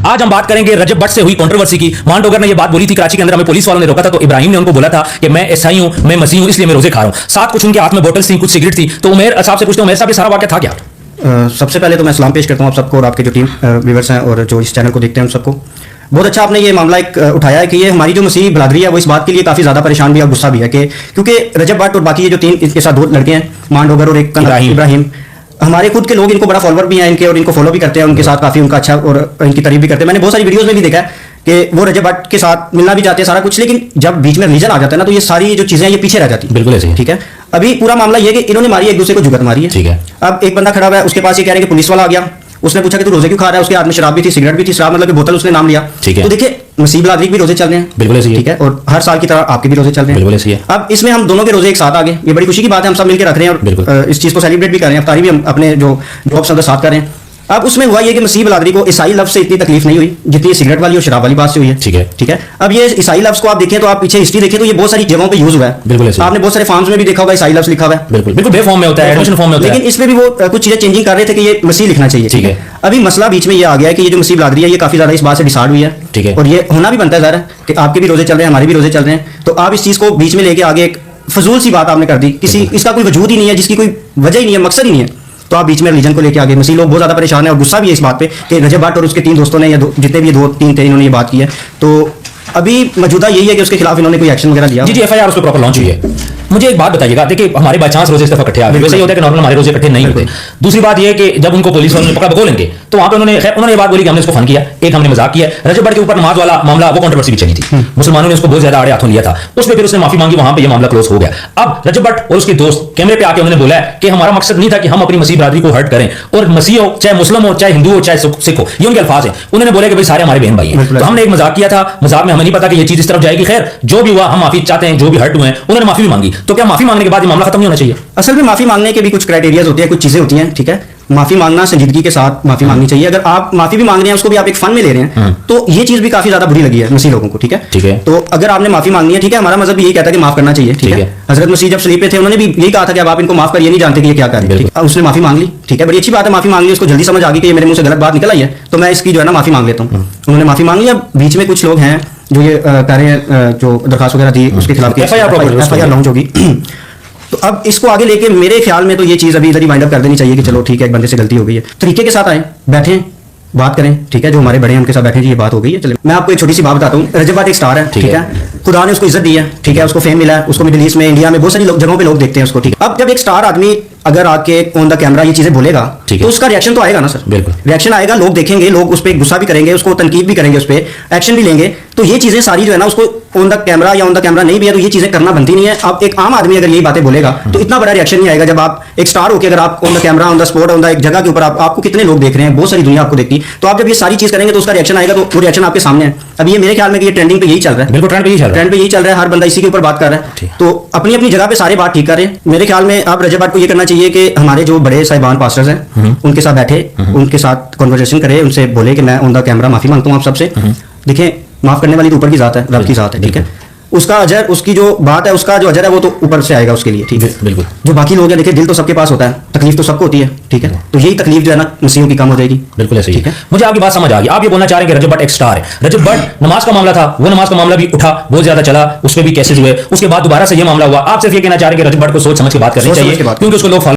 आज हम बात करेंगे रजब भट्ट से हुई कंट्रोवर्सी की। मान डोगर ने यह बात बोली थी कराची के अंदर, हमें पुलिस वालों ने रोका था, तो इब्राहिम ने उनको बोला था कि मैं ईसाई हूं, मैं मसीह हूं, इसलिए मैं रोजे खा रहा हूं। साथ कुछ उनके हाथ में बोतल थी, कुछ सिगरेट थी। तो उमेर साहब से पूछते हैं, उमेर साहब ये सारा वाकया था क्या? सबसे पहले तो मैं सलाम पेश करता हूं आप सबको और आपके जो टीम व्यूअर्स हैं और जो इस चैनल को देखते हैं उन सबको। बहुत अच्छा आपने ये मामला एक उठाया है कि ये हमारी जो मसीही बिरादरी है वो इस बात के लिए काफ़ी ज़्यादा परेशान भी है और गुस्सा भी है कि क्योंकि रजब भट्ट और बाकी ये जो तीन इनके साथ दो लड़के हैं, मान डोगर और एक इब्राहिम, हमारे खुद के लोग इनको बड़ा फॉलोअर भी हैं इनके और इनको फॉलो भी करते हैं, उनके साथ काफ़ी उनका अच्छा और इनकी तारीफ भी करते हैं। मैंने बहुत सारी वीडियोज़ में भी देखा है कि वो रजब भट्ट के साथ मिलना भी चाहते हैं सारा कुछ, लेकिन जब बीच में रिलीजन आ जाता है ना तो ये सारी जो चीज़ें ये पीछे रह जाती है। बिल्कुल ऐसे, ठीक है। अभी पूरा मामला ये है कि इन्होंने मारी, एक दूसरे को जुगत मारी है। ठीक है। अब एक बंदा खड़ा हुआ है, उसके पास ये कह रहे हैं कि पुलिस वाला आ गया, उसने पूछा कि तू रोजे क्यों खा रहा है, उसके हाथ में शराब भी थी, सिगरेट भी थी, शराब मतलब कि बोतल उसने नाम लिया। ठीक है। तो देखिए मसीह बिरादरी भी रोजे चल रहे हैं, बिल्कुल ऐसे ही है। ठीक है, और हर साल की तरह आपके भी रोजे चल रहे हैं, बिल्कुल ऐसे ही है। अब इसमें हम दोनों के रोजे एक साथ आ गए, ये बड़ी खुशी की बात है, हम सब मिलकर रख रहे हैं और इस चीज को सेलिब्रेट भी कर रहे हैं, अफ्तारी भी हम अपने जो जॉब के साथ कर रहे हैं। अब उसमें हुआ ये कि मसीह बिरादरी को ईसाई लफ्ज से इतनी तकलीफ नहीं हुई जितनी सिगरेट वाली और शराब वाली बात से हुई है। ठीक है। ठीक है। अब ये ईसाई लफ्ज को आप देखें तो आप पीछे हिस्ट्री देखें तो ये बहुत सारी जगहों पे यूज हुआ है। बिल्कुल ऐसे। आपने बहुत सारे फॉर्म्स में भी देखा होगा ईसाई लफ्ज लिखा हुआ है। बिल्कुल बिल्कुल बे फॉर्म में होता है, एडमिशन फॉर्म में होता है, लेकिन इसमें भी वो कुछ चीजें चेंजिंग कर रहे थे कि ये मसीह लिखना चाहिए। ठीक है। अभी मसला बीच में ये आ गया है कि ये जो मसीह बिरादरी है ये काफी ज्यादा इस बात से डिसाइड हुई है। ठीक है। और ये होना भी बनता है ज़ाहिर है कि आपके भी रोजे चल रहे हैं, हमारे भी रोजे चल रहे हैं, तो आप इस चीज को बीच में लेके आगे एक फजूल सी बात आपने कर दी, किसी इसका कोई वजूद ही नहीं है, जिसकी कोई वजह ही नहीं है, मकसद ही नहीं है, तो आप बीच में रिलीजन को लेके आगे। मसीह लोग बहुत ज्यादा परेशान है और गुस्सा भी है इस बात पे कि रजब भट्ट और उसके तीन दोस्तों ने या जितने भी दो तीन थे इन्होंने ये बात की है। तो अभी मौजूदा यही है कि उसके खिलाफ इन्होंने कोई एक्शन वगैरह लिया। जी एफआईआर उस पर प्रॉपर लॉन्च हुई है। मुझे एक बात बताइएगा, देखिए हमारे बाई चांस रोजे इस दफा इकट्ठे आ गए, वैसे ही होता है कि नॉर्मल हमारे रोजे इकट्ठे नहीं होते। दूसरी बात यह है कि जब उनको पुलिस वालों ने पकड़ा बोलेंगे तो वहां पे उन्होंने ये बात बोली कि हमने इसको फन किया, एक हमने मजाक किया। रजब भट्ट के ऊपर नमाज वाला मामला वो कंट्रोवर्सी भी चली थी, मुसलमानों ने उसको बहुत ज्यादा आड़े हाथों लिया था, उसमें फिर उसने माफी मांगी, वहां पे ये मामला क्लोज हो गया। अब रजब भट्ट और उसके दोस्त कैमरे पे आके उन्होंने बोला है कि हमारा मकसद नहीं था कि हम अपनी मसीह बिरादरी को हर्ट करें, और मसीह हो चाहे मुस्लिम हो चाहे हिंदू हो चाहे सिख हो, ये उनके अल्फाज है। उन्होंने बोला कि भाई सारे हमारे बहन भाई हैं, तो हमने एक मजाक किया था, मजाक में हमें नहीं पता कि ये चीज इस तरफ जाएगी। खैर जो भी हुआ हम माफी चाहते हैं, जो भी हर्ट हुए हैं उन्होंने माफी भी मांगी, तो क्या माफी मांगने के बाद ये मामला खत्म नहीं होना चाहिए? असल में माफी मांगने के भी कुछ क्राइटेरियाज होते हैं, कुछ चीजें होती हैं। ठीक है। माफी मांगना संजीदगी के साथ माफी मांगनी चाहिए। अगर आप माफी भी मांग रहे हैं उसको भी आप एक फन में ले रहे हैं तो ये चीज भी काफी ज्यादा बुरी लगी है मसीह लोगों को। ठीक है। ठीक है। तो अगर आपने माफी मांगनी है, ठीक है, हमारा मजहब भी यही कहता है कि माफ करना चाहिए। ठीक है। हजरत मसीह जब सलीब पे थे उन्होंने भी यही कहा था कि अब आप इनको माफ कर, ये नहीं जानते कि ये क्या कर रहे हैं। उसने माफी मांग ली, ठीक है, बड़ी अच्छी बात है, माफी मांग ली, उसको जल्दी समझ आ गई कि ये मेरे मुंह से गलत बात निकल आई है तो मैं इसकी जो है ना माफी मांग लेता हूँ। उन्होंने माफी मांग ली। अब बीच में कुछ लोग हैं जो ये कह रहे हैं, जो दरखास्त वगैरह दी उसके खिलाफ एफआईआर लॉन्च होगी। तो अब इसको आगे लेके मेरे ख्याल में तो ये चीज़ अभी इधर ही वाइंड अप कर देनी चाहिए कि चलो ठीक है, एक बंदे से गलती हो गई है, तरीके के साथ आए, बैठें, बात करें। ठीक है। जो हमारे बड़े हैं उनके साथ बैठे, जी ये बात हो गई है, चलिए। मैं आपको एक छोटी सी बात बताता हूँ। रजब भट्ट एक स्टार है, ठीक है, खुदा ने उसको इज्जत दी है, ठीक है, उसको फेम मिला है, उसको मिडिल ईस्ट में, इंडिया में बहुत सारी जगहों पे लोग देखते हैं उसको। ठीक है। अब जब एक स्टार आदमी अगर आके ऑन द कैमरा ये चीजें बोलेगा तो उसका रिएक्शन तो आएगा ना सर। बिल्कुल रिएक्शन आएगा, लोग देखेंगे, लोग उस पर गुस्सा भी करेंगे, उसको तनकीद भी करेंगे, उस पर एक्शन भी लेंगे। तो ये चीजें सारी जो है ना, उसको ऑन द कैमरा या ऑन द कैमरा नहीं भी है तो ये चीजें करना बनती नहीं है। अब एक आम आदमी अगर यही बातें बोलेगा तो इतना बड़ा रिएक्शन नहीं आएगा। जब आप एक स्टार होकर अगर आप on the camera, on the spot, on the एक जगह के ऊपर आपको कितने लोग देख रहे हैं, बहुत सारी दुनिया आपको देखती, तो आप जब ये सारी चीज करेंगे तो उसका रिएक्शन आएगा, तो वो रिएक्शन आपके सामने है। अब ये मेरे ख्याल में कि ये ट्रेंडिंग पे यही चल रहा है। बिल्कुल ट्रेंड पे यही चल रहा है, हर बंदा इसी के ऊपर बात कर रहा है। तो अपनी अपनी जगह पे सारे बात ठीक कर रहे हैं। मेरे ख्याल में अब रजब भट्ट को ये करना चाहिए कि हमारे जो बड़े साहिबान पास्टर्स हैं उनके साथ बैठे, उनके साथ कन्वर्सेशन करे, उनसे बोले कि मैं ऑन द कैमरा माफी मांगता हूँ आप सबसे। देखें, माफ करने वाली तो ऊपर की जात है, रब की जात है। ठीक है। उसका अजर, उसकी जो बात है, उसका जो अजर है वो तो ऊपर से आएगा उसके लिए। ठीक है। बिल्कुल। जो बाकी लोग हैं, देखिए दिल तो सबके पास होता है, तकलीफ तो सबको होती है। ठीक है। तो यही तकलीफ जो है ना मसीहों की कम हो जाएगी। बिल्कुल ऐसे ही है। मुझे आपकी बात समझ आ गई। आप ये बोलना चाह रहे हैं कि रजब भट्ट एक स्टार है। रजब भट्ट नमाज का मामला था, वो नमाज का मामला भी उठा, बहुत ज्यादा चला, उस पर भी केसेस हुए, उसके बाद दोबारा से ये मामला हुआ। आप सिर्फ ये कहना चाह रहे हैं कि रजब भट्ट को सोच समझ के बात करनी चाहिए क्योंकि उसको लोग